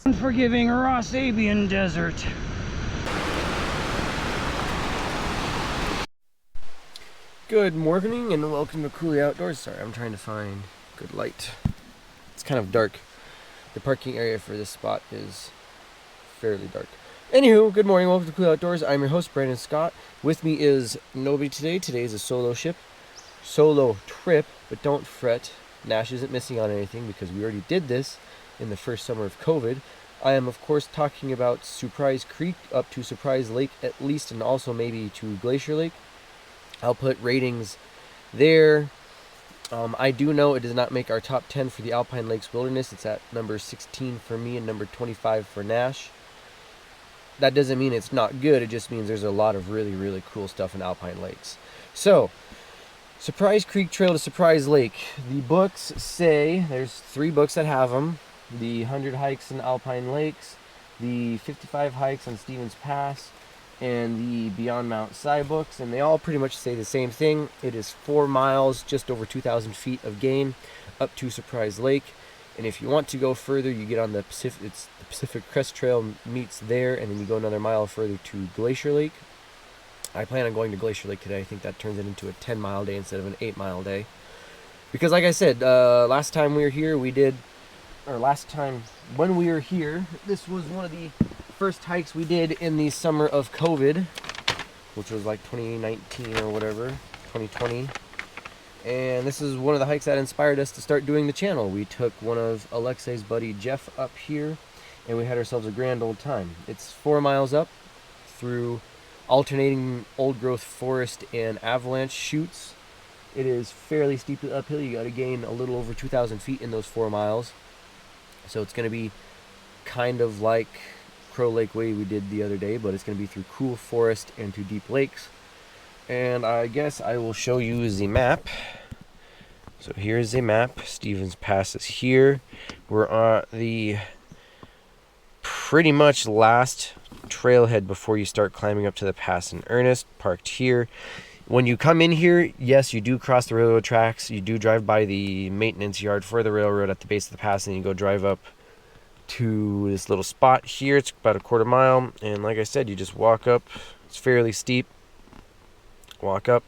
Unforgiving Ross-Abian Desert. Good morning and welcome to Cooley Outdoors. Sorry, I'm trying to find good light. It's kind of dark. The parking area for this spot is fairly dark. Anywho, good morning, welcome to Cooley Outdoors. I'm your host, Brandon Scott. With me is nobody today. Today is a solo trip, but don't fret. Nash isn't missing on anything because we already did this in the first summer of COVID. I am, of course, talking about Surprise Creek up to Surprise Lake at least, and also maybe to Glacier Lake. I'll put ratings there. I do know it does not make our top 10 for the Alpine Lakes Wilderness. It's at number 16 for me and number 25 for Nash. That doesn't mean it's not good. It just means there's a lot of really, really cool stuff in Alpine Lakes. So, Surprise Creek Trail to Surprise Lake. The books say, there's 3 books that have them. The 100 Hikes in Alpine Lakes, the 55 Hikes on Stevens Pass, and the Beyond Mount Si books, and they all pretty much say the same thing. It is 4 miles, just over 2,000 feet of gain, up to Surprise Lake. And if you want to go further, you get on the Pacific, the Pacific Crest Trail meets there, and then you go another mile further to Glacier Lake. I plan on going to Glacier Lake today. I think that turns it into a 10-mile day instead of an 8-mile day. Because like I said, last time we were here, when we were here, this was one of the first hikes we did in the summer of COVID, which was like 2019 or whatever, 2020. And this is one of the hikes that inspired us to start doing the channel. We took one of Alexei's buddy Jeff up here, and we had ourselves a grand old time. It's 4 miles up through alternating old growth forest and avalanche chutes. It is fairly steeply uphill. You got to gain a little over 2,000 feet in those 4 miles. So it's going to be kind of like Crow Lake Way we did the other day, but it's going to be through cool forest and to deep lakes. And I guess I will show you the map. So here's the map. Stevens Pass is here. We're on the pretty much last trailhead before you start climbing up to the pass in earnest, parked here. When you come in here, yes, you do cross the railroad tracks. You do drive by the maintenance yard for the railroad at the base of the pass, and you go drive up to this little spot here. It's about a quarter mile, and like I said, you just walk up. It's fairly steep. Walk up,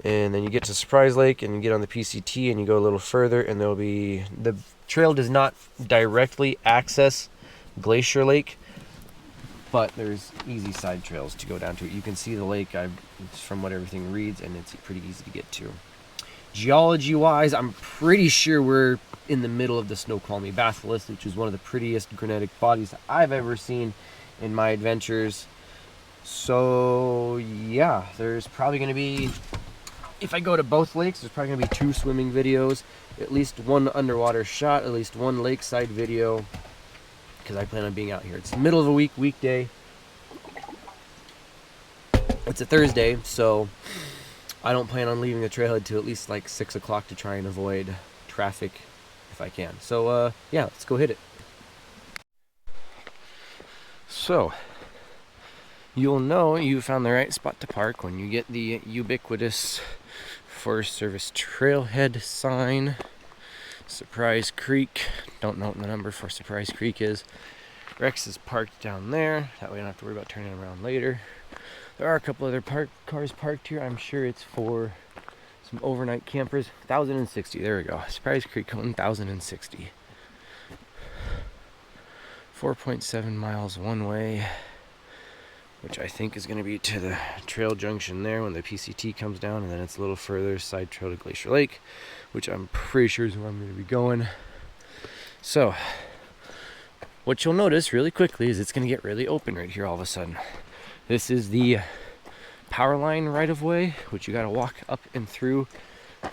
and then you get to Surprise Lake, and you get on the PCT, and you go a little further, and there'll be, the trail does not directly access Glacier Lake, but there's easy side trails to go down to it. You can see the lake from what everything reads, and it's pretty easy to get to. Geology wise, I'm pretty sure we're in the middle of the Snoqualmie Batholith, which is one of the prettiest granitic bodies I've ever seen in my adventures. So yeah, there's probably going to be, if I go to both lakes, there's probably going to be 2 swimming videos, at least 1 underwater shot, at least 1 lakeside video, because I plan on being out here. It's the middle of the week, weekday. It's a Thursday, so I don't plan on leaving the trailhead till at least like 6 o'clock to try and avoid traffic if I can. So yeah, let's go hit it. So you'll know you found the right spot to park when you get the ubiquitous Forest Service trailhead sign. Surprise Creek. Don't know what the number for Surprise Creek is. Rex is parked down there. That way I don't have to worry about turning around later. There are a couple other cars parked here. I'm sure it's for some overnight campers. 1,060. There we go. Surprise Creek 1,060. 4.7 miles one way, which I think is going to be to the trail junction there when the PCT comes down, and then it's a little further side trail to Glacier Lake, which I'm pretty sure is where I'm going to be going. So what you'll notice really quickly is it's going to get really open right here all of a sudden. This is the Powerline right of way, which you got to walk up and through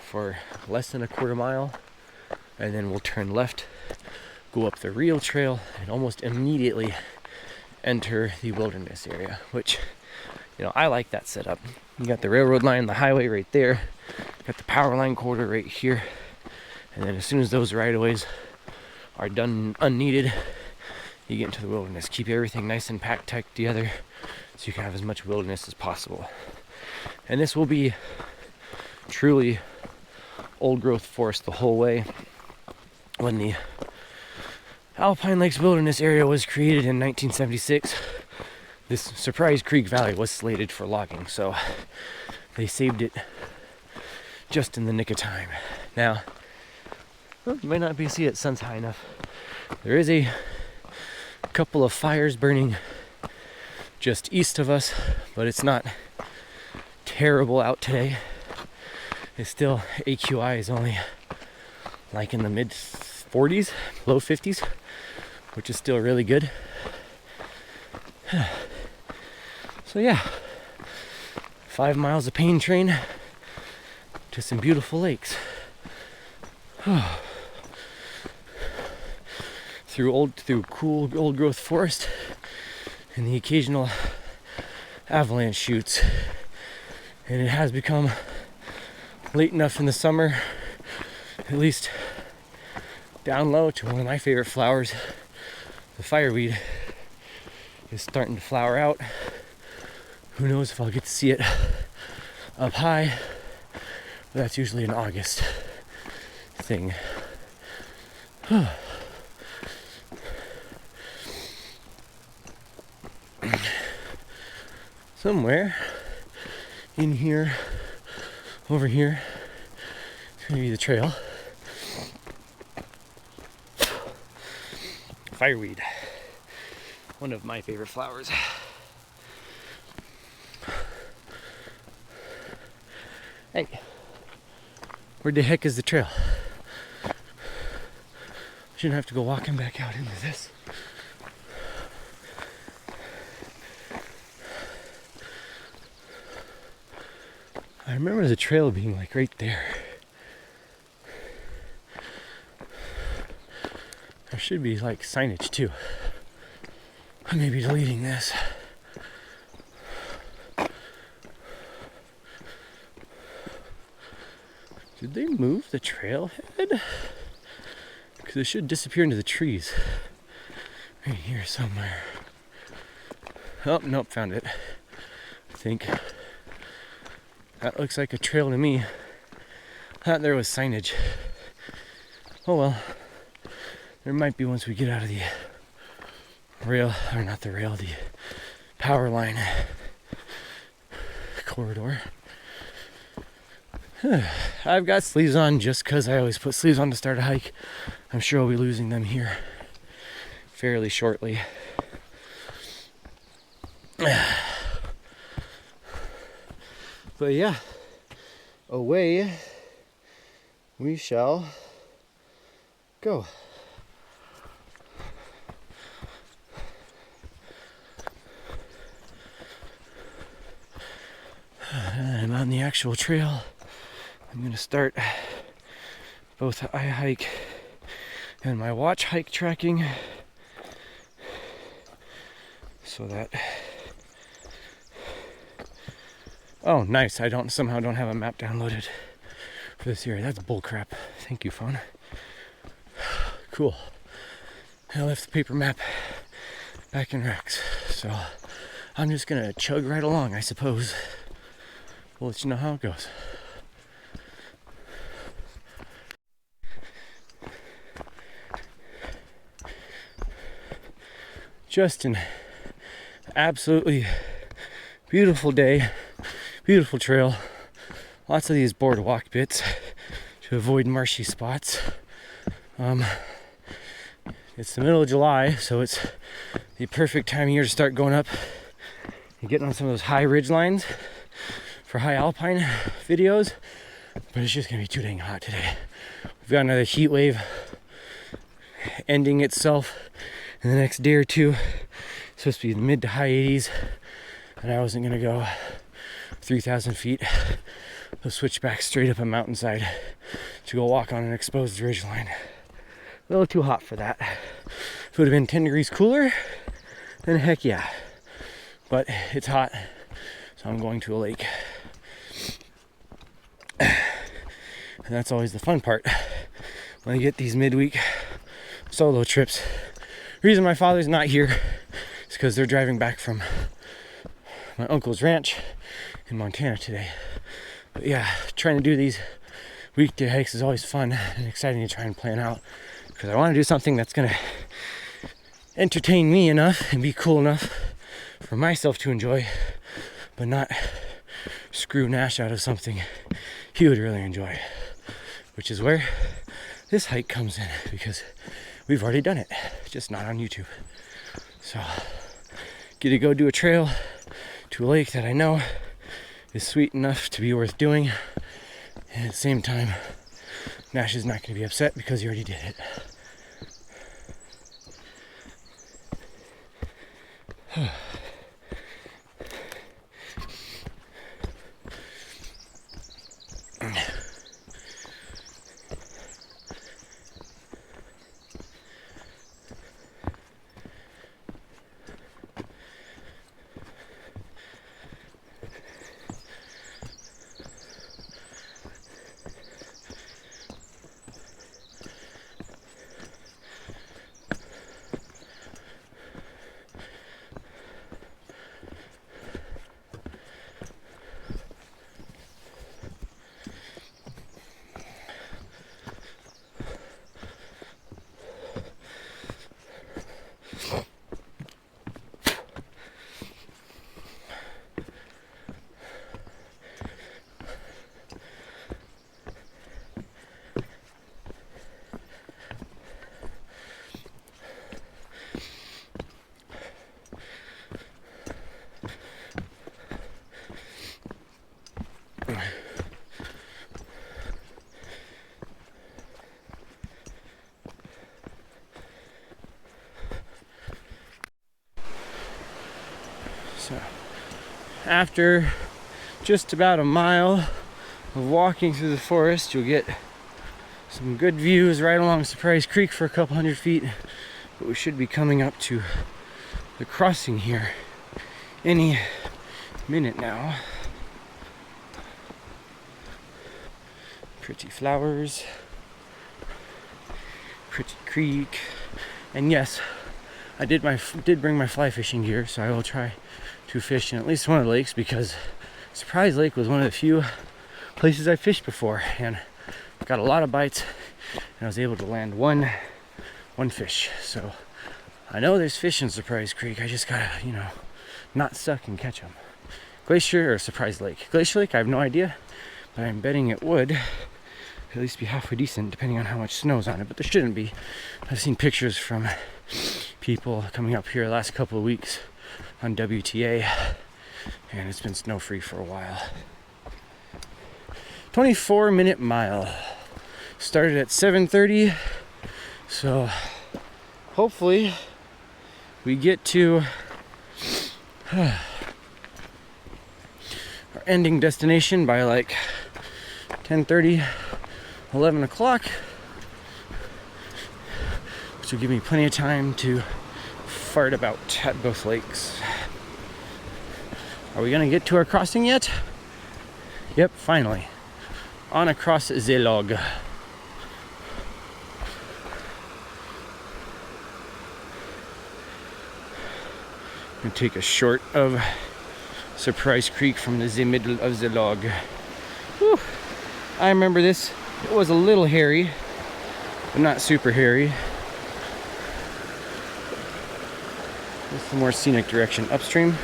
for less than a quarter mile, and then we'll turn left, go up the real trail, and almost immediately enter the wilderness area, which, you know, I like that setup. You got the railroad line, the highway right there, got the Powerline Corridor right here, and then as soon as those right-of-ways are done unneeded, you get into the wilderness. Keep everything nice and packed tight together so you can have as much wilderness as possible. And this will be truly old growth forest the whole way. When the Alpine Lakes Wilderness Area was created in 1976. This Surprise Creek Valley was slated for logging, so they saved it just in the nick of time. Now, well, you might not be able to see it, sun's high enough. There is a couple of fires burning just east of us, but it's not terrible out today. It's still, AQI is only like in the mid 40s, low 50s, which is still really good. So yeah, 5 miles of pain train to some beautiful lakes. Through cool old growth forest and the occasional avalanche chutes. And it has become late enough in the summer, at least down low, to one of my favorite flowers. The fireweed is starting to flower out. Who knows if I'll get to see it up high, but that's usually an August thing. Somewhere in here, over here, it's gonna be the trail. Fireweed, one of my favorite flowers. Hey, where the heck is the trail? Shouldn't have to go walking back out into this. I remember the trail being like right there. There should be like signage too. I may be deleting this. Did they move the trailhead? Because it should disappear into the trees. Right here somewhere. Oh, nope, found it. I think. That looks like a trail to me. Thought there was signage. Oh well. There might be once we get out of the rail, or not the rail, the Powerline Corridor. I've got sleeves on just because I always put sleeves on to start a hike. I'm sure I'll be losing them here fairly shortly. But yeah, away we shall go. I'm on the actual trail. I'm gonna start both iHike and my watch hike tracking so that, oh nice, I somehow don't have a map downloaded for this area. That's bullcrap. Thank you, phone. Cool. I left the paper map back in Rex, so I'm just gonna chug right along, I suppose. We'll let you know how it goes. Just an absolutely beautiful day, beautiful trail. Lots of these boardwalk bits to avoid marshy spots. It's the middle of July, so it's the perfect time of year to start going up and getting on some of those high ridge lines for high alpine videos, but it's just gonna be too dang hot today. We've got another heat wave ending itself in the next day or two. It's supposed to be mid to high 80s, and I wasn't gonna go 3,000 feet. I'll switch back straight up a mountainside to go walk on an exposed ridgeline. A little too hot for that. If it would have been 10 degrees cooler, then heck yeah. But it's hot, so I'm going to a lake. And that's always the fun part when I get these midweek solo trips. The reason my father's not here is because they're driving back from my uncle's ranch in Montana today. But yeah, trying to do these weekday hikes is always fun and exciting to try and plan out. because I want to do something that's going to entertain me enough and be cool enough for myself to enjoy, but not screw Nash out of something he would really enjoy, which is where this hike comes in, because we've already done it, just not on YouTube. So get to go do a trail to a lake that I know is sweet enough to be worth doing, and at the same time Nash is not going to be upset because he already did it. So after just about a mile of walking through the forest, you'll get some good views right along Surprise Creek for a couple hundred feet, but we should be coming up to the crossing here any minute now. Pretty flowers, pretty creek, and yes, I did bring my fly fishing gear, so I will try to fish in at least one of the lakes, because Surprise Lake was one of the few places I fished before, and got a lot of bites, and I was able to land one fish. So I know there's fish in Surprise Creek. I just gotta, not suck and catch them. Glacier or Surprise Lake? Glacier Lake, I have no idea, but I'm betting it would at least be halfway decent, depending on how much snow's on it. But there shouldn't be. I've seen pictures from people coming up here the last couple of weeks on WTA, and it's been snow-free for a while. 24-minute mile. Started at 7:30, so hopefully we get to our ending destination by like 10:30, 11 o'clock, which will give me plenty of time to fart about at both lakes. Are we gonna get to our crossing yet? Yep, finally. On across the log. Gonna take a short of Surprise Creek from the middle of the log. Whew. I remember this. It was a little hairy, but not super hairy. This is the more scenic direction upstream.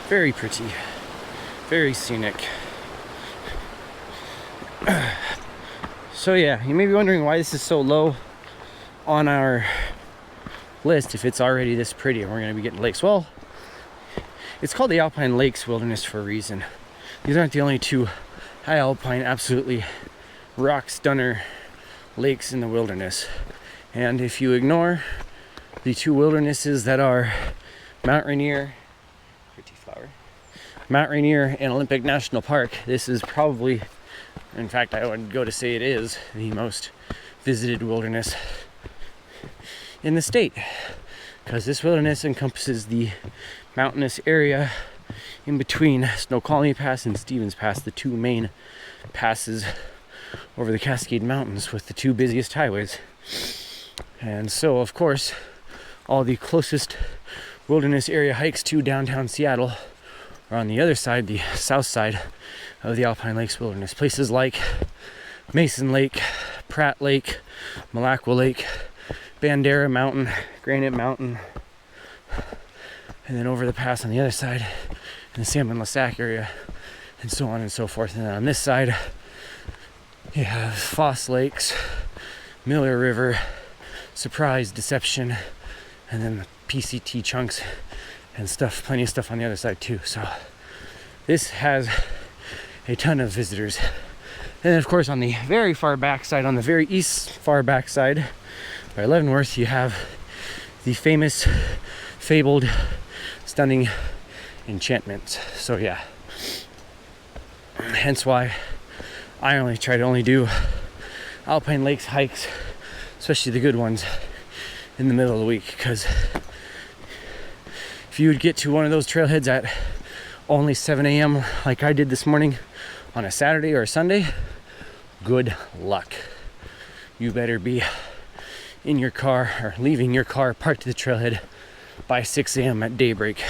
Very pretty, very scenic. So yeah, you may be wondering why this is so low on our list if it's already this pretty and we're going to be getting lakes. Well, it's called the Alpine Lakes Wilderness for a reason. These aren't the only two high alpine, absolutely rock stunner lakes in the wilderness. And if you ignore the two wildernesses that are Mount Rainier, pretty flower, Mount Rainier and Olympic National Park, this is probably, in fact, I would go to say it is the most visited wilderness in the state, because this wilderness encompasses the mountainous area in between Snoqualmie Pass and Stevens Pass, the two main passes over the Cascade Mountains with the two busiest highways. And so, of course, all the closest wilderness area hikes to downtown Seattle are on the other side, the south side of the Alpine Lakes Wilderness. Places like Mason Lake, Pratt Lake, Malacqua Lake, Bandera Mountain, Granite Mountain, and then over the pass on the other side in the Salmon-Lasac area, and so on and so forth. And then on this side, you have Foss Lakes, Miller River, Surprise, Deception, and then the PCT chunks and stuff, plenty of stuff on the other side too. So this has a ton of visitors. And then of course on the very far back side, on the very east far back side by Leavenworth, you have the famous, fabled, stunning enchantments. So yeah, hence why I try to do Alpine Lakes hikes, especially the good ones, in the middle of the week, because if you would get to one of those trailheads at only 7 a.m. like I did this morning on a Saturday or a Sunday, good luck. You better be in your car or leaving your car parked at the trailhead by 6 a.m. at daybreak,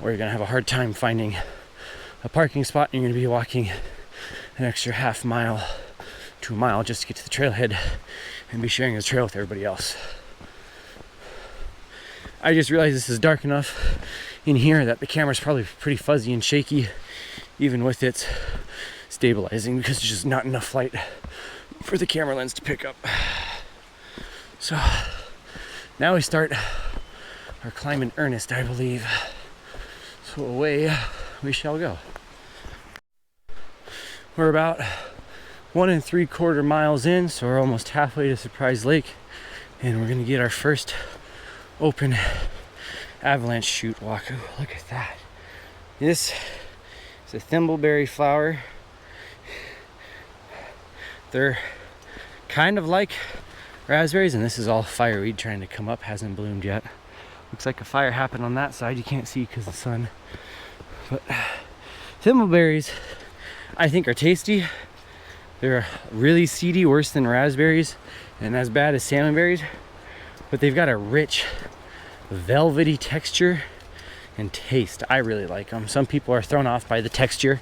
or you're gonna have a hard time finding a parking spot, and you're gonna be walking an extra half mile to a mile just to get to the trailhead and be sharing the trail with everybody else. I just realized this is dark enough in here that the camera's probably pretty fuzzy and shaky, even with its stabilizing, because there's just not enough light for the camera lens to pick up. So now we start our climb in earnest, I believe. So away we shall go. We're about 1 3/4 miles in, so we're almost halfway to Surprise Lake, and we're gonna get our first open Avalanche Chute walk. Ooh, look at that. This is a thimbleberry flower. They're kind of like raspberries, and this is all fireweed trying to come up, hasn't bloomed yet. Looks like a fire happened on that side. You can't see because of the sun. But thimbleberries, I think, are tasty. They're really seedy, worse than raspberries, and as bad as salmonberries. But they've got a rich, velvety texture and taste. I really like them. Some people are thrown off by the texture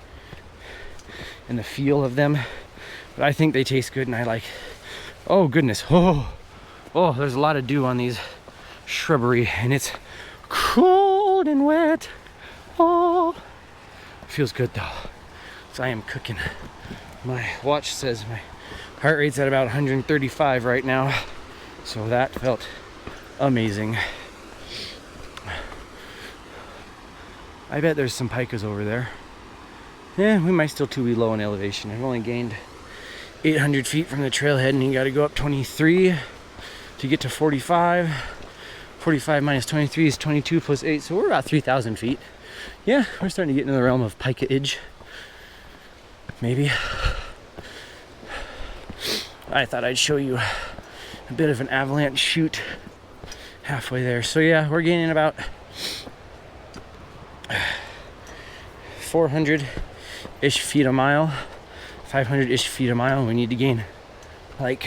and the feel of them, but I think they taste good, and I like. Oh goodness! Oh, there's a lot of dew on these shrubbery, and it's cold and wet. Oh, feels good though. So I am cooking. My watch says my heart rate's at about 135 right now, so that felt amazing. I bet there's some pikas over there. Yeah, we might still be low in elevation. I've only gained 800 feet from the trailhead, and you got to go up 23 to get to 45. 45 minus 23 is 22 plus 8, so we're about 3,000 feet. Yeah, we're starting to get into the realm of pika-age. Maybe. I thought I'd show you a bit of an Avalanche Chute halfway there. So yeah, we're gaining about 400-ish feet a mile, 500-ish feet a mile. We need to gain like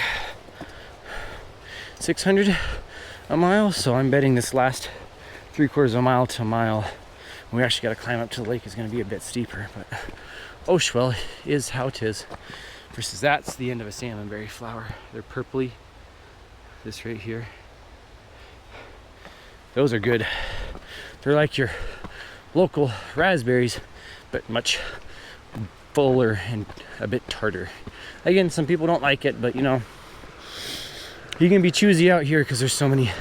600 a mile, so I'm betting this last 3/4 of a mile to a mile, we actually got to climb up to the lake, is going to be a bit steeper, but well, is how it is. Versus that's the end of a salmonberry flower. They're purpley. This right here. Those are good. They're like your local raspberries, but much fuller and a bit tartar. Again, some people don't like it, but you know, you can be choosy out here because there's so many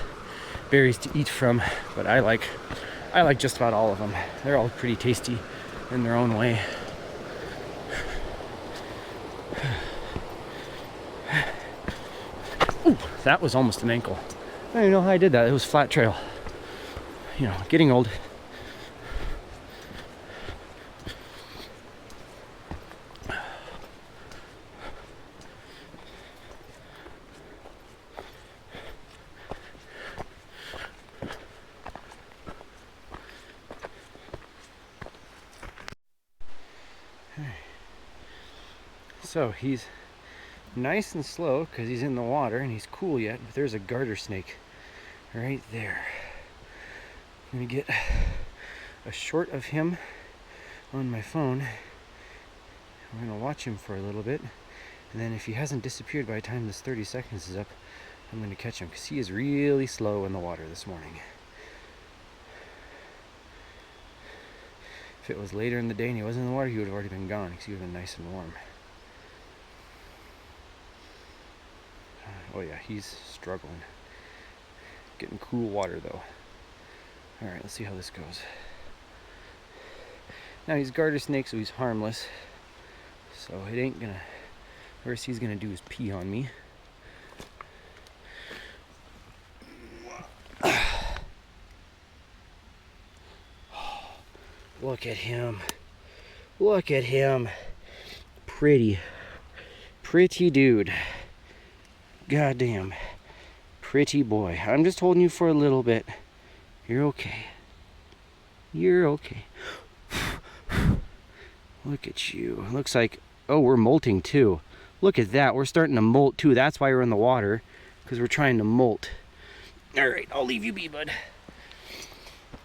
berries to eat from. But I like just about all of them. They're all pretty tasty in their own way. that was almost an ankle. I don't even know how I did that. It was flat trail. You know, getting old. So he's nice and slow because he's in the water and he's cool yet, but there's a garter snake right there. I'm gonna get a shot of him on my phone. I'm gonna watch him for a little bit, and then if he hasn't disappeared by the time this 30 seconds is up, I'm gonna catch him because he is really slow in the water this morning. If it was later in the day and he wasn't in the water, he would have already been gone because he would have been nice and warm. Oh yeah, he's struggling. Getting cool water though. Alright, let's see how this goes. Now he's garter snake, so he's harmless. So it ain't gonna... Worst he's gonna do is pee on me. Look at him. Look at him. Pretty dude. Goddamn pretty boy. I'm just holding you for a little bit. You're okay. You're okay. Look at you. Looks like, oh, we're molting too. Look at that. We're starting to molt too. That's why we're in the water, because we're trying to molt. All right, I'll leave you be, bud.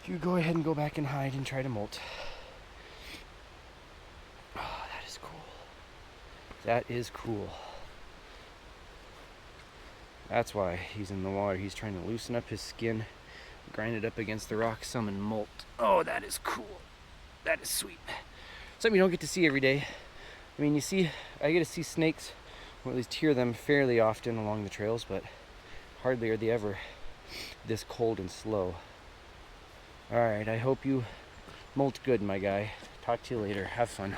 You go ahead and go back and hide and try to molt. Oh, that is cool. That is cool. That's why he's in the water. He's trying to loosen up his skin, grind it up against the rock some, and molt. Oh, that is cool. That is sweet. Something you don't get to see every day. I mean, you see, I get to see snakes, or at least hear them fairly often along the trails, but hardly are they ever this cold and slow. All right, I hope you molt good, my guy. Talk to you later. Have fun.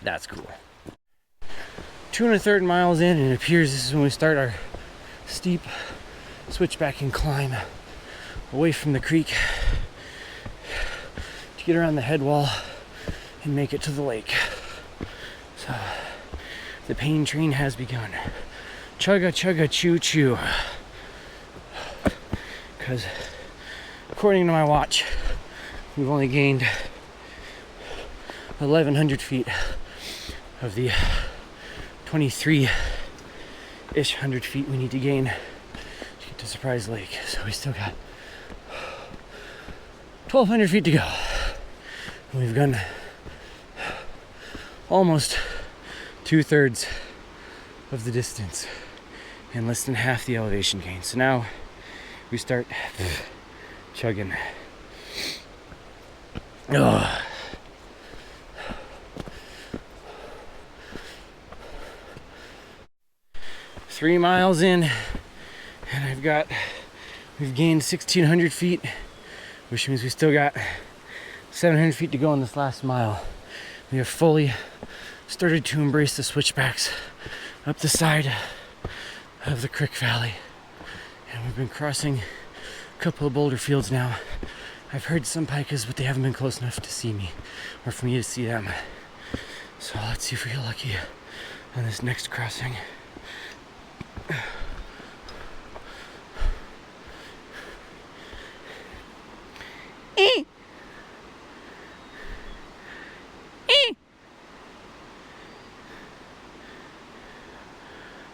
That's cool. 2 1/3 miles in, and it appears this is when we start our steep switchback and climb away from the creek to get around the head wall and make it to the lake. So the pain train has begun. Chugga chugga choo choo. Because according to my watch, we've only gained 1,100 feet of the 23-ish 100 feet we need to gain to get to Surprise Lake. So we still got 1,200 feet to go. And we've gone almost 2/3 of the distance and less than half the elevation gain. So now we start chugging. Ugh. 3 miles in, and we've gained 1,600 feet, which means we still got 700 feet to go on this last mile. We have fully started to embrace the switchbacks up the side of the creek valley, and we've been crossing a couple of boulder fields now. I've heard some pikas, but they haven't been close enough to see me or for me to see them. So let's see if we get lucky on this next crossing.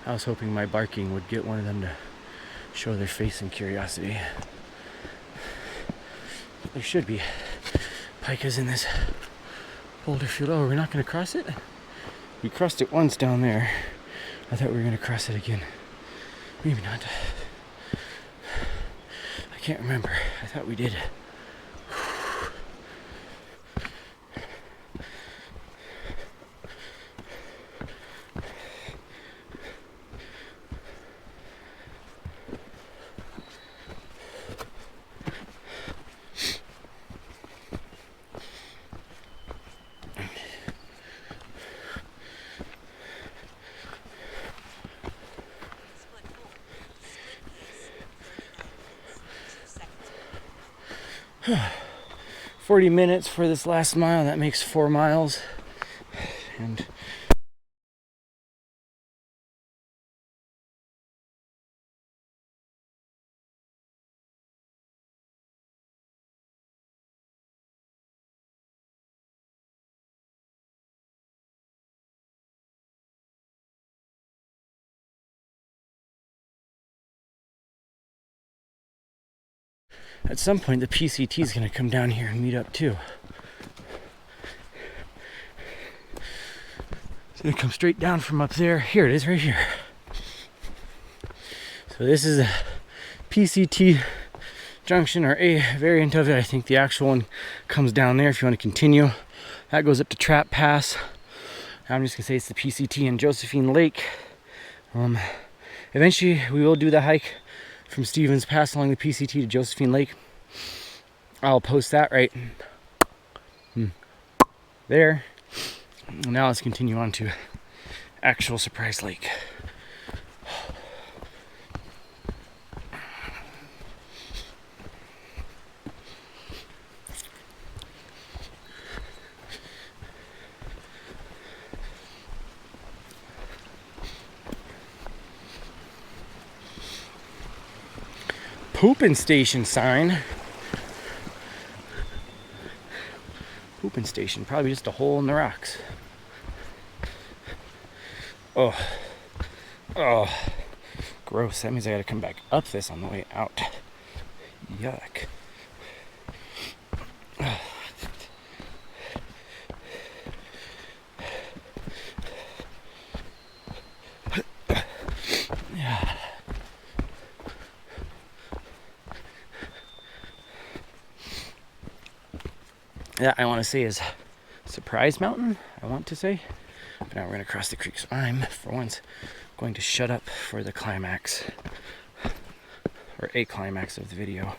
I was hoping my barking would get one of them to show their face in curiosity. There should be pikas in this boulder field. Oh, we're not going to cross it? We crossed it once down there. I thought we were going to cross it again. Maybe not. I can't remember. I thought we did. 40 minutes for this last mile. That makes 4 miles. And at some point the PCT is going to come down here and meet up too. It's going to come straight down from up there. Here it is, right here. So this is a PCT junction, or a variant of it. I think the actual one comes down there if you want to continue. That goes up to Trap Pass. I'm just going to say it's the PCT in Josephine Lake. Eventually we will do the hike from Stevens Pass along the PCT to Josephine Lake. I'll post that right there. Now let's continue on to actual Surprise Lake. Pooping station sign. Pooping station, probably just a hole in the rocks. Oh, gross. That means I gotta come back up this on the way out. Yuck. That I want to say is Surprise Mountain, I want to say. But now we're going to cross the creek, so I'm, for once, going to shut up for the climax. Or a climax of the video.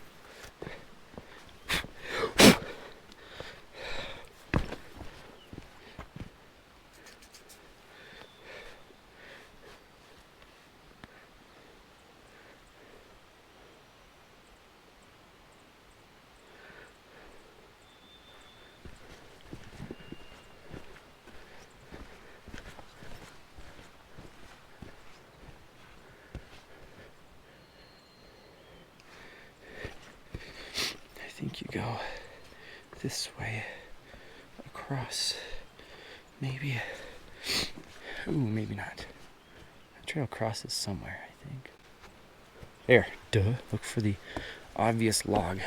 I think you go this way across, maybe. Ooh, maybe not. The trail crosses somewhere, I think. There, duh. Look for the obvious log.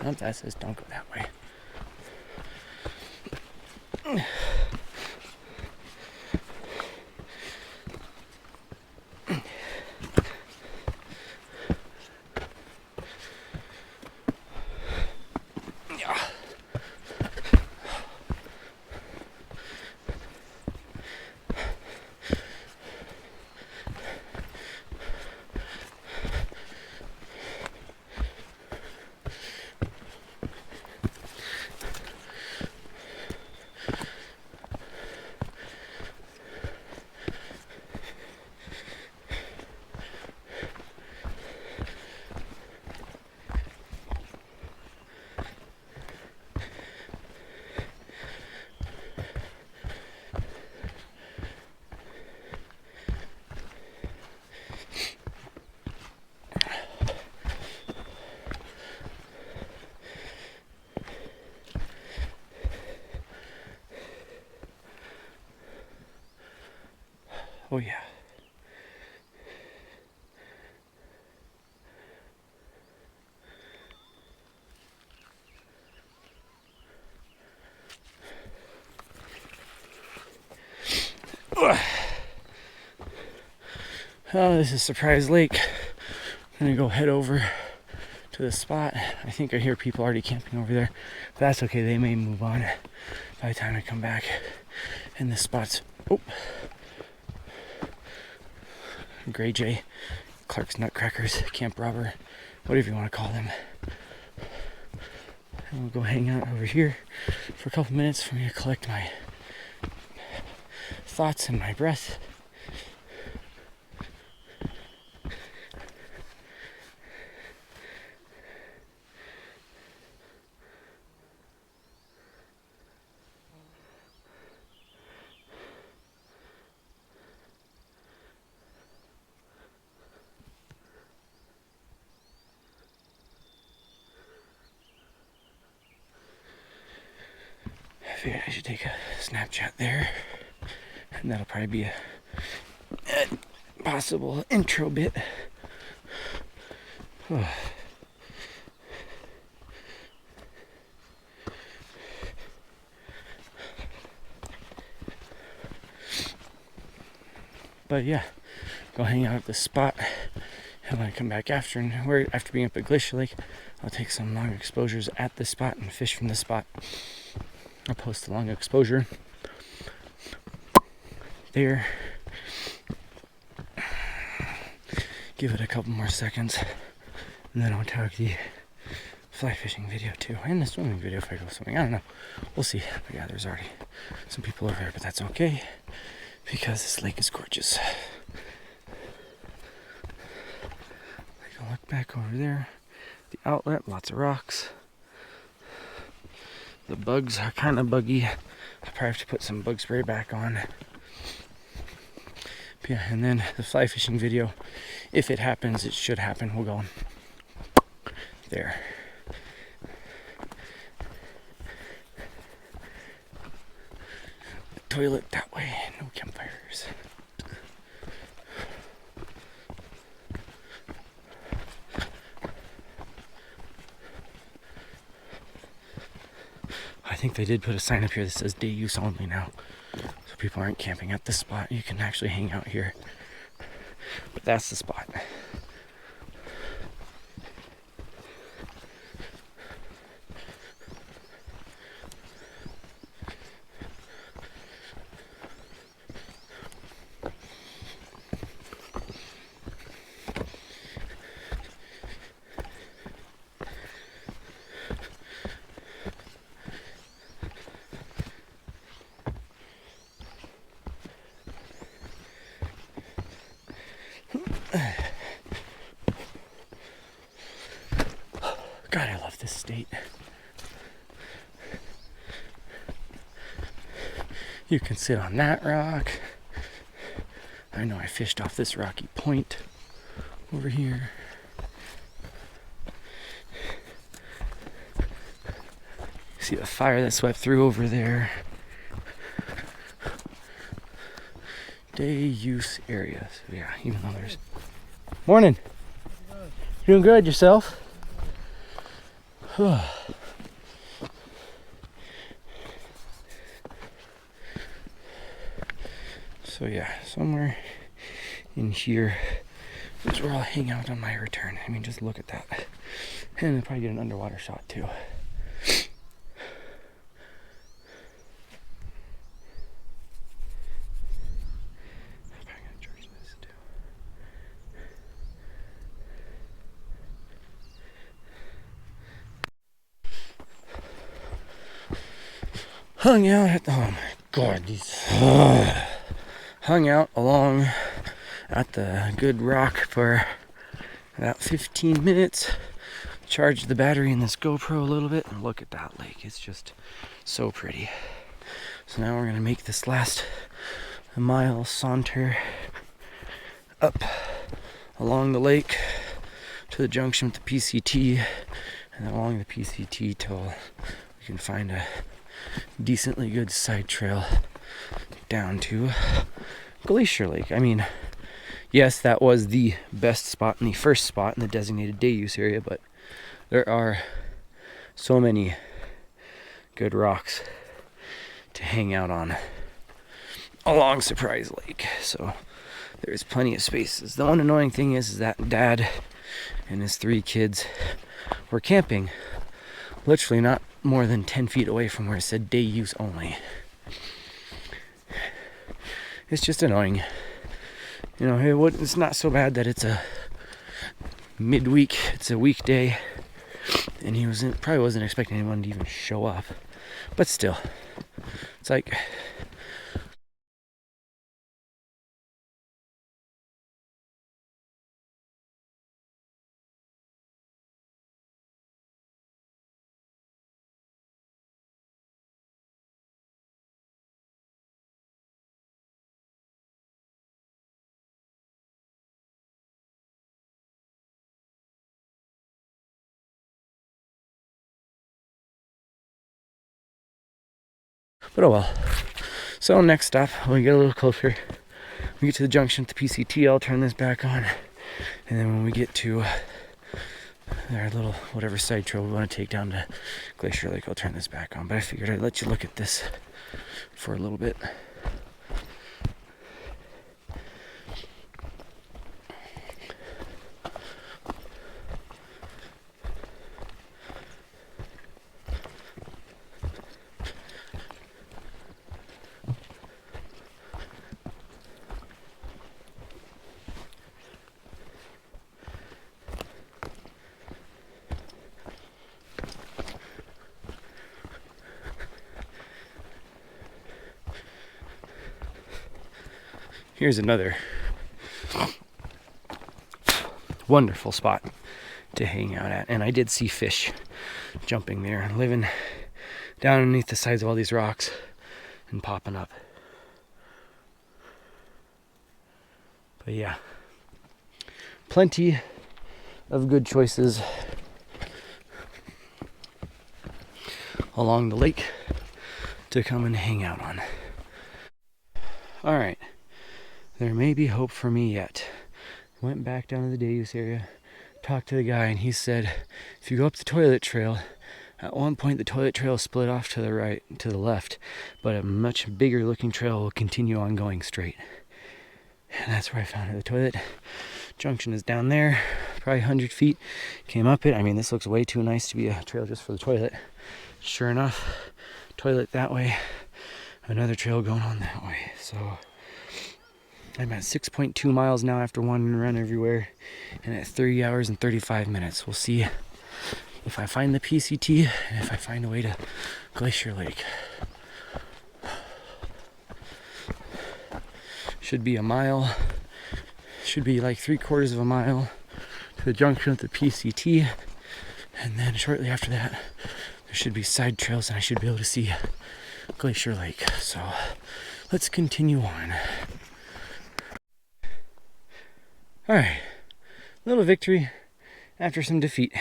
Oh, that says don't go that way. Oh yeah. Oh, this is Surprise Lake. I'm gonna go head over to the spot. I think I hear people already camping over there. But that's okay, they may move on by the time I come back. And this spot's, oh, Gray Jay, Clark's Nutcrackers, Camp Robber, whatever you want to call them. And we'll go hang out over here for a couple minutes for me to collect my thoughts and my breath. I figured I should take a Snapchat there, and that'll probably be a possible intro bit. But yeah, go hang out at this spot, and when I come back after being up at Glacier Lake, I'll take some long exposures at this spot and fish from this spot. I'll post a long exposure there, give it a couple more seconds, and then I'll tag the fly fishing video too, and the swimming video if I go swimming. I don't know, we'll see. But yeah, there's already some people over there, but that's okay because this lake is gorgeous. Take a look back over there, the outlet, lots of rocks. The bugs are kind of buggy. I probably have to put some bug spray back on. But yeah, and then the fly fishing video, if it happens, it should happen. We'll go there. The toilet that way, no campfires. I think they did put a sign up here that says day use only now. So people aren't camping at this spot. You can actually hang out here. But that's the spot. God, I love this state. You can sit on that rock. I know I fished off this rocky point over here. See the fire that swept through over there. Day use area. So yeah, even though there's... Morning. Doing good yourself? So yeah, somewhere in here is where I'll hang out on my return. I mean, just look at that. And I'll probably get an underwater shot too. Hung out at the, oh my god, these hung out along at the good rock for about 15 minutes, charged the battery in this GoPro a little bit, and look at that lake. It's just so pretty. So now we're gonna make this last mile saunter up along the lake to the junction with the PCT, and then along the PCT till we can find a decently good side trail down to Glacier Lake. I mean, yes, that was the best spot and the first spot in the designated day use area, but there are so many good rocks to hang out on along Surprise Lake, so there's plenty of spaces. The one annoying thing is that Dad and his 3 kids were camping literally not more than 10 feet away from where it said day use only. It's just annoying. You know, it's not so bad that it's a midweek, it's a weekday, and he probably wasn't expecting anyone to even show up. But still, it's like But oh well. So next stop, when we get a little closer, we get to the junction with the PCT, I'll turn this back on. And then when we get to our little whatever side trail we want to take down to Glacier Lake, I'll turn this back on. But I figured I'd let you look at this for a little bit. Here's another wonderful spot to hang out at. And I did see fish jumping there and living down underneath the sides of all these rocks and popping up. But yeah, plenty of good choices along the lake to come and hang out on. All right. There may be hope for me yet. Went back down to the day use area, talked to the guy, and he said if you go up the toilet trail, at one point the toilet trail split off to the right, to the left, but a much bigger looking trail will continue on going straight. And that's where I found it. The toilet junction is down there, probably 100 feet. Came up it. I mean, this looks way too nice to be a trail just for the toilet. Sure enough, toilet that way, another trail going on that way. So I'm at 6.2 miles now after wandering around everywhere, and at 3 hours and 35 minutes. We'll see if I find the PCT and if I find a way to Glacier Lake. Should be a mile, should be like 3/4 of a mile to the junction with the PCT, and then shortly after that there should be side trails and I should be able to see Glacier Lake. So let's continue on. Alright, little victory after some defeat.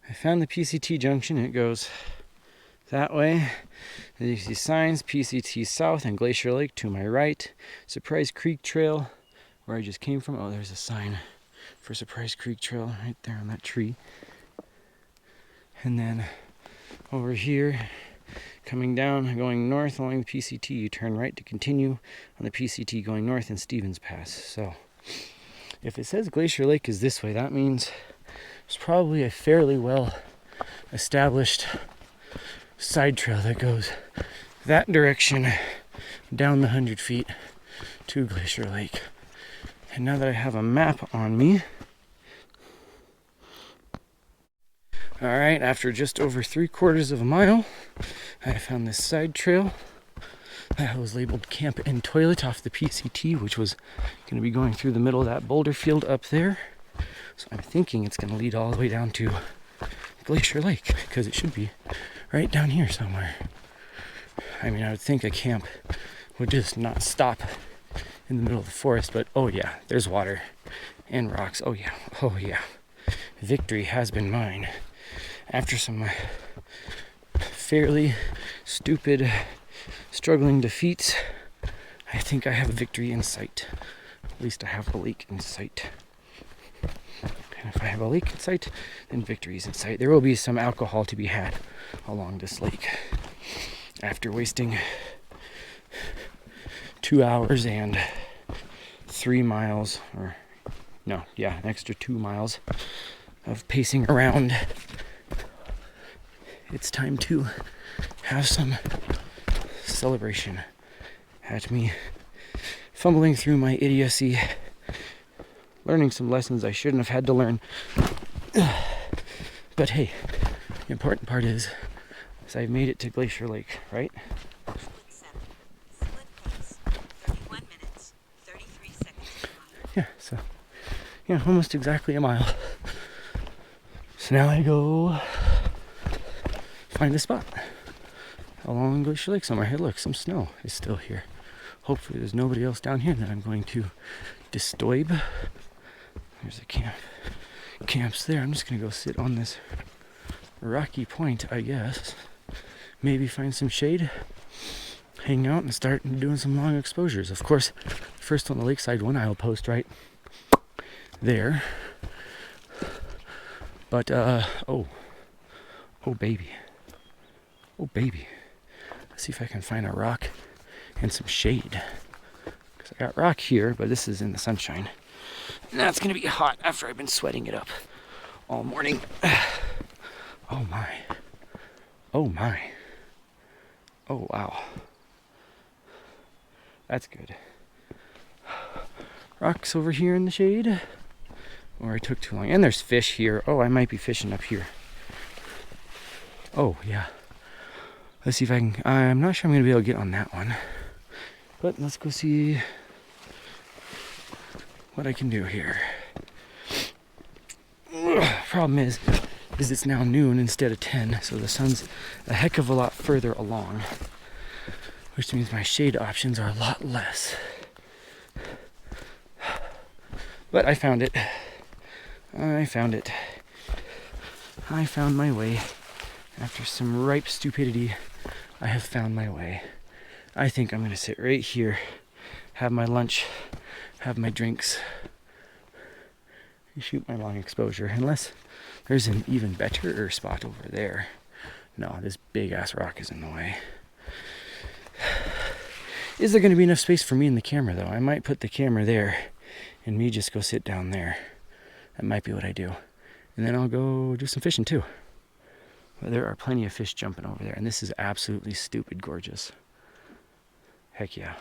I found the PCT junction. It goes that way. You see signs, PCT south and Glacier Lake to my right. Surprise Creek Trail, where I just came from. Oh, there's a sign for Surprise Creek Trail right there on that tree. And then over here, coming down, going north along the PCT, you turn right to continue on the PCT going north in Stevens Pass. So if it says Glacier Lake is this way, that means it's probably a fairly well established side trail that goes that direction down the 100 feet to Glacier Lake. And now that I have a map on me, alright, after just over 3/4 of a mile, I found this side trail that was labeled Camp and Toilet off the PCT, which was going to be going through the middle of that boulder field up there. So I'm thinking it's going to lead all the way down to Glacier Lake, because it should be right down here somewhere. I mean, I would think a camp would just not stop in the middle of the forest, but oh yeah, there's water and rocks. Oh yeah. Victory has been mine. After some fairly stupid struggling defeats, I think I have a victory in sight. At least I have a lake in sight. And if I have a lake in sight, then victory is in sight. There will be some alcohol to be had along this lake. After wasting 2 hours and 3 miles, or no, yeah, an extra 2 miles of pacing around, it's time to have some celebration at me fumbling through my idiocy, learning some lessons I shouldn't have had to learn. But hey, the important part is I've made it to Glacier Lake, right? Yeah, so yeah, almost exactly a mile. So now I go find a spot along Glacier Lake somewhere. Hey, look, some snow is still here. Hopefully there's nobody else down here that I'm going to disturb. There's a camp. Camp's there. I'm just going to go sit on this rocky point, I guess. Maybe find some shade. hang out and start doing some long exposures. Of course, first on the lakeside one I'll post right there. But oh baby. Oh baby. Let's see if I can find a rock and some shade. Because I got rock here, but this is in the sunshine. And that's gonna be hot after I've been sweating it up all morning. Oh my. Oh my. Oh wow. That's good. Rocks over here in the shade. Or I took too long. And there's fish here. Oh, I might be fishing up here. Oh, yeah. Let's see if I can. I'm not sure I'm going to be able to get on that one. But let's go see what I can do here. Problem is it's now noon instead of 10. So the sun's a heck of a lot further along. Which means my shade options are a lot less. But I found it. I found it. I found my way. After some ripe stupidity, I have found my way. I think I'm going to sit right here, have my lunch, have my drinks, and shoot my long exposure. Unless there's an even better spot over there. No, this big ass rock is in the way. Is there going to be enough space for me in the camera though? I might put the camera there and me just go sit down there. That might be what I do. And then I'll go do some fishing too. Well, there are plenty of fish jumping over there, and this is absolutely stupid gorgeous. Heck yeah.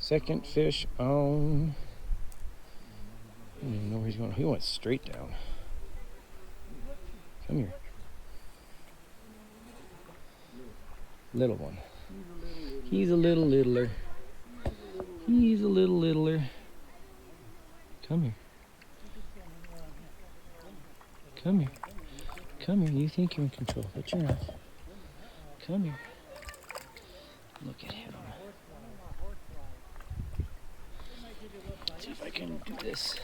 Second fish on. I don't even know where he's going. He went straight down. Come here. Little one. He's a little littler. He's a little littler. Come here. Come here. Come here. You think you're in control, but you're not. Come here. Look at him. Let's see if I can do this.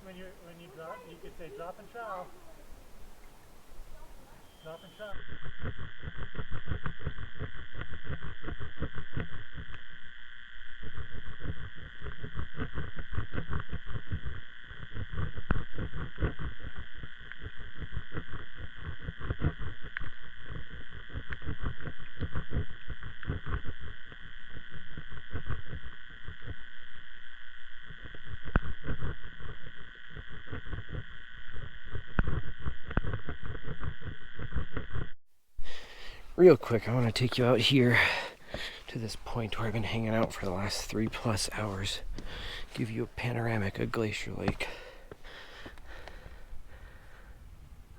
When you drop, you could say drop and trow. Drop and trow. real quick, I want to take you out here to this point where I've been hanging out for the last 3+ hours. Give you a panoramic of Glacier Lake.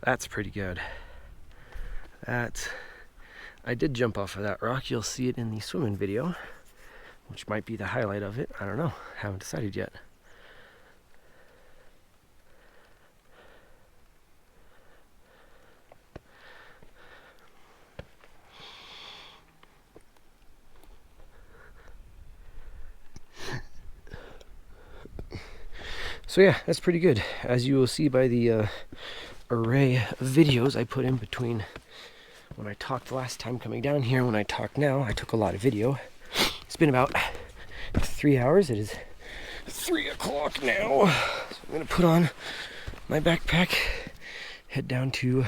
That's pretty good. I did jump off of that rock. You'll see it in the swimming video, which might be the highlight of it. I don't know. Haven't decided yet. So yeah, that's pretty good. As you will see by the array of videos I put in between when I talked last time coming down here and when I talk now, I took a lot of video. It's been about 3 hours. It is 3 o'clock now. So I'm gonna put on my backpack, head down to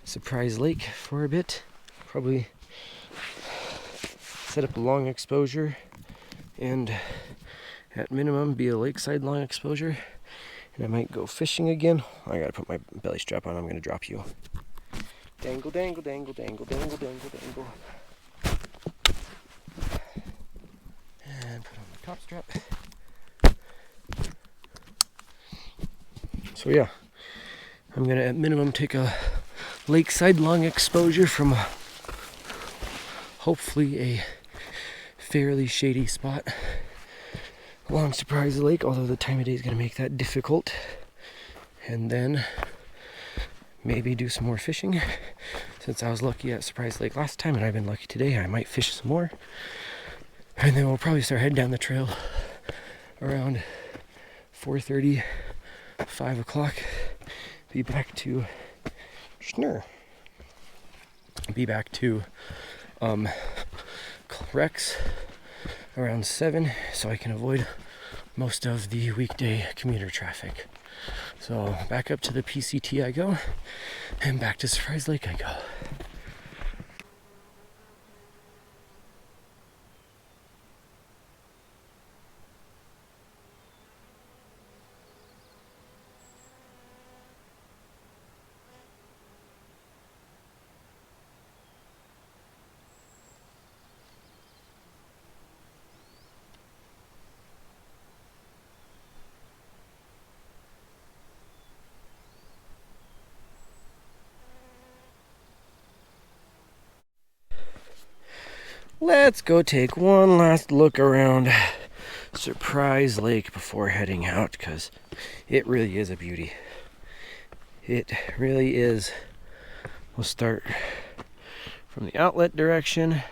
Surprise Lake for a bit. Probably set up a long exposure and at minimum be a lakeside long exposure. And I might go fishing again. I gotta put my belly strap on. I'm gonna drop you. Dangle, dangle, dangle, dangle, dangle, dangle, dangle. And put on my top strap. So yeah, I'm gonna at minimum take a lakeside long exposure from hopefully a fairly shady spot along Surprise Lake, although the time of day is going to make that difficult. And then maybe do some more fishing. Since I was lucky at Surprise Lake last time and I've been lucky today, I might fish some more. And then we'll probably start heading down the trail around 4:30, 5 o'clock. Be back to Rex around 7, so I can avoid most of the weekday commuter traffic. So back up to the PCT I go, and back to Surprise Lake I go. Let's go take one last look around Surprise Lake before heading out, because it really is a beauty. It really is. We'll start from the outlet direction.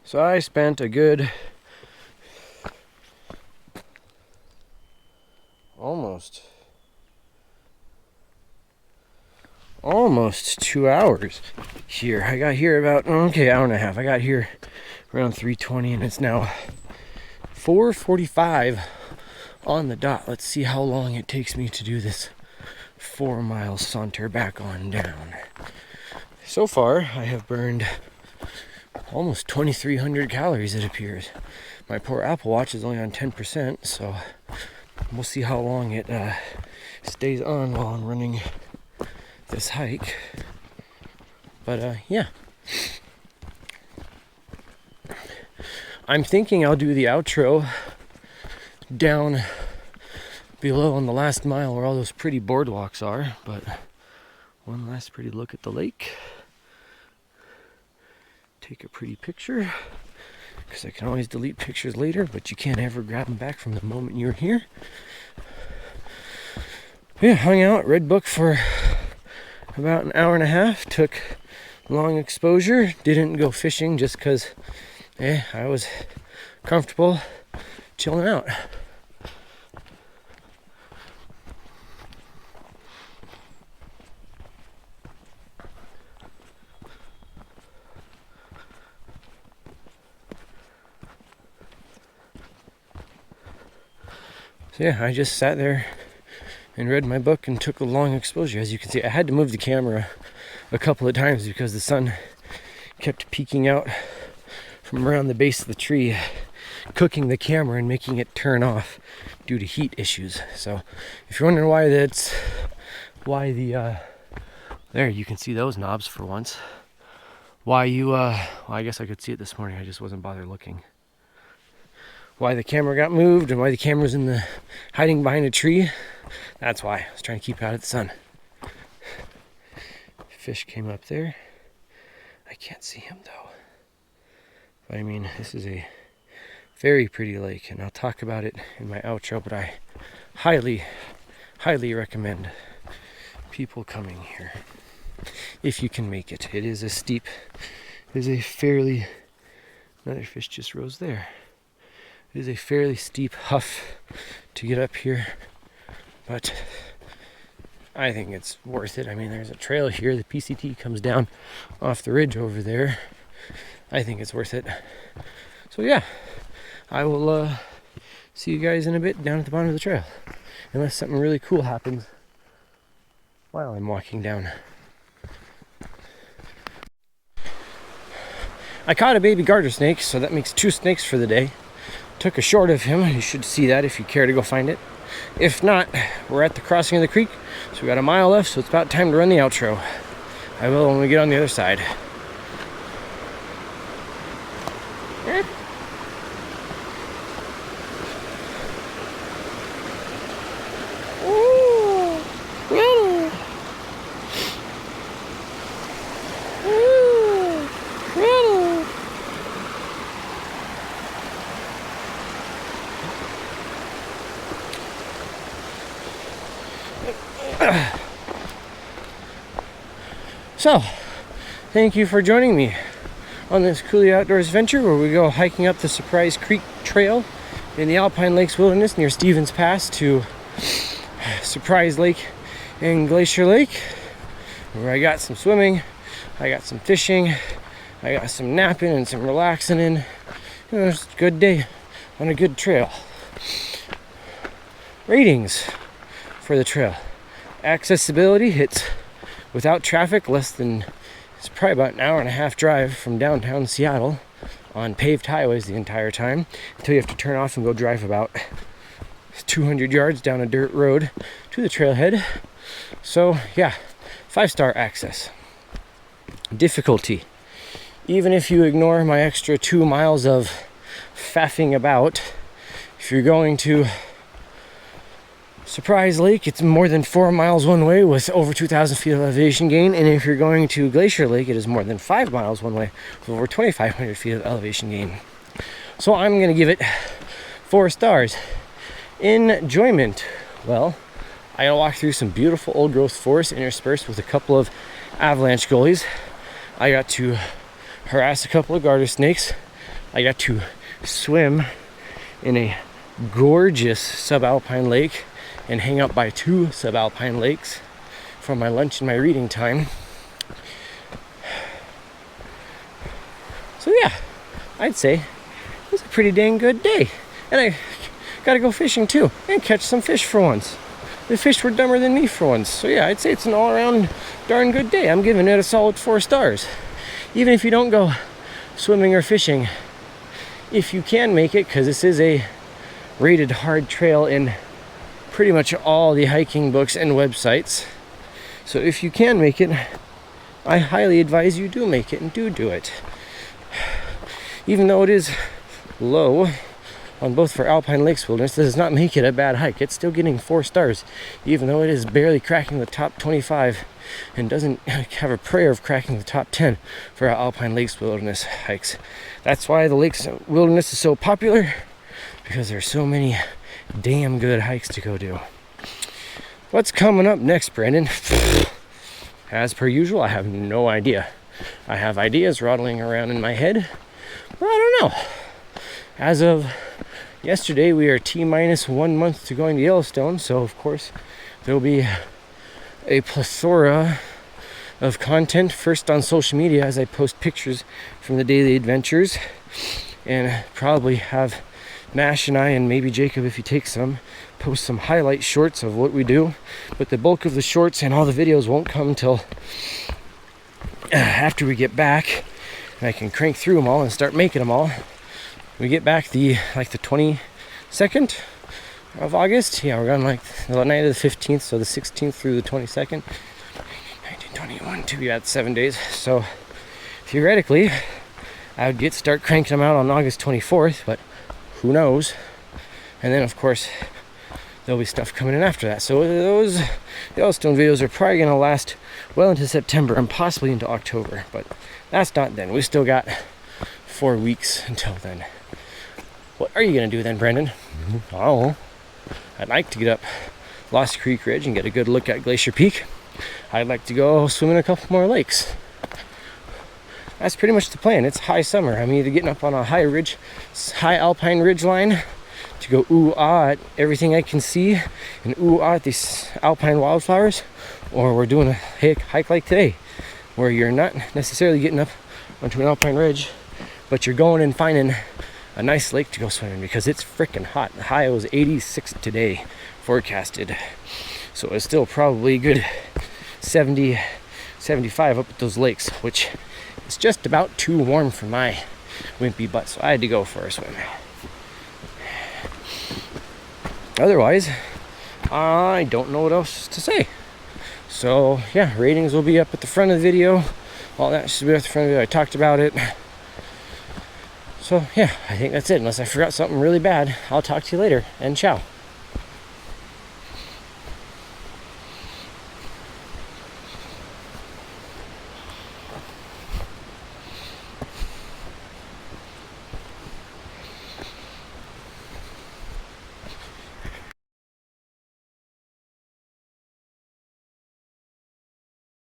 So I spent a good almost 2 hours here. I got here about, hour and a half. I got here around 3:20 and it's now 4:45 on the dot. Let's see how long it takes me to do this 4-mile saunter back on down. So far, I have burned almost 2,300 calories, it appears. My poor Apple Watch is only on 10%, so we'll see how long it stays on while I'm running this hike. But yeah. I'm thinking I'll do the outro down below on the last mile where all those pretty boardwalks are, but one last pretty look at the lake. Take a pretty picture, because I can always delete pictures later, but you can't ever grab them back from the moment you're here. Yeah, hung out, read book for about an hour and a half, took long exposure, didn't go fishing just because I was comfortable chilling out. So yeah, I just sat there and read my book and took a long exposure. As you can see, I had to move the camera a couple of times because the sun kept peeking out from around the base of the tree, cooking the camera and making it turn off due to heat issues. So if you're wondering why there you can see those knobs for once. Well, I guess I could see it this morning, I just wasn't bothered looking. Why the camera got moved and why the camera's hiding behind a tree, that's why. I was trying to keep out of the sun. Fish came up there. I can't see him though. But I mean, this is a very pretty lake, and I'll talk about it in my outro, but I highly recommend people coming here if you can make it. It is another fish just rose there. It is a fairly steep huff to get up here, but I think it's worth it. I mean, there's a trail here. The PCT comes down off the ridge over there. I think it's worth it. So yeah, I will see you guys in a bit down at the bottom of the trail, unless something really cool happens while I'm walking down. I caught a baby garter snake, so that makes 2 snakes for the day. Took a short of him. You should see that if you care to go find it. If not, we're at the crossing of the creek, so we got a mile left, so it's about time to run the outro. I will when we get on the other side. So, thank you for joining me on this Cooley Outdoors adventure where we go hiking up the Surprise Creek Trail in the Alpine Lakes Wilderness near Stevens Pass to Surprise Lake and Glacier Lake, where I got some swimming, I got some fishing, I got some napping and some relaxing in. You know, it's a good day on a good trail. Ratings for the trail. Accessibility, it's without traffic, it's probably about an hour and a half drive from downtown Seattle on paved highways the entire time until you have to turn off and go drive about 200 yards down a dirt road to the trailhead. So yeah, 5-star access. Difficulty. Even if you ignore my extra 2 miles of faffing about, if you're going to Surprise Lake, it's more than 4 miles one way with over 2,000 feet of elevation gain, and if you're going to Glacier Lake, it is more than 5 miles one way with over 2,500 feet of elevation gain. So I'm going to give it 4 stars. Enjoyment. Well, I got to walk through some beautiful old growth forest interspersed with a couple of avalanche gullies. I got to harass a couple of garter snakes. I got to swim in a gorgeous sub-alpine lake and hang out by 2 sub-alpine lakes for my lunch and my reading time. So yeah, I'd say it was a pretty dang good day. And I gotta go fishing too and catch some fish for once. The fish were dumber than me for once. So yeah, I'd say it's an all-around darn good day. I'm giving it a solid 4 stars. Even if you don't go swimming or fishing, if you can make it, because this is a rated hard trail in pretty much all the hiking books and websites. So if you can make it, I highly advise you do make it and do it. Even though it is low on both for Alpine Lakes Wilderness, this does not make it a bad hike. It's still getting 4 stars, even though it is barely cracking the top 25 and doesn't have a prayer of cracking the top 10 for our Alpine Lakes Wilderness hikes. That's why the Lakes Wilderness is so popular, because there's so many damn good hikes to go do. What's coming up next, Brandon? As per usual, I have no idea. I have ideas rattling around in my head, but I don't know. As of yesterday, we are T-minus 1 month to going to Yellowstone, so of course there'll be a plethora of content, first on social media as I post pictures from the daily adventures, and probably have Nash and I, and maybe Jacob if he takes some, post some highlight shorts of what we do. But the bulk of the shorts and all the videos won't come till after we get back, and I can crank through them all and start making them all. We get back the 22nd of August. Yeah, we're gone like the night of the 15th, so the 16th through the 22nd. 1921 to be at 7 days. So theoretically, I would start cranking them out on August 24th, but who knows? And then of course there'll be stuff coming in after that. So those Yellowstone videos are probably gonna last well into September and possibly into October, but that's not then. We still got 4 weeks until then. What are you gonna do then, Brendan? Oh, I'd like to get up Lost Creek Ridge and get a good look at Glacier Peak. I'd like to go swim in a couple more lakes. That's pretty much the plan. It's high summer. I'm either getting up on a high alpine ridge line to go ooh-ah at everything I can see and ooh-ah at these alpine wildflowers, or we're doing a hike like today, where you're not necessarily getting up onto an alpine ridge, but you're going and finding a nice lake to go swimming because it's freaking hot. The high was 86 today forecasted, so it's still probably a good 70, 75 up at those lakes, which is just about too warm for my wimpy butt, so I had to go for a swim. Otherwise, I don't know what else to say. So yeah, ratings will be up at the front of the video. All that should be at the front of the video. I talked about it. So yeah, I think that's it. Unless I forgot something really bad, I'll talk to you later, and ciao.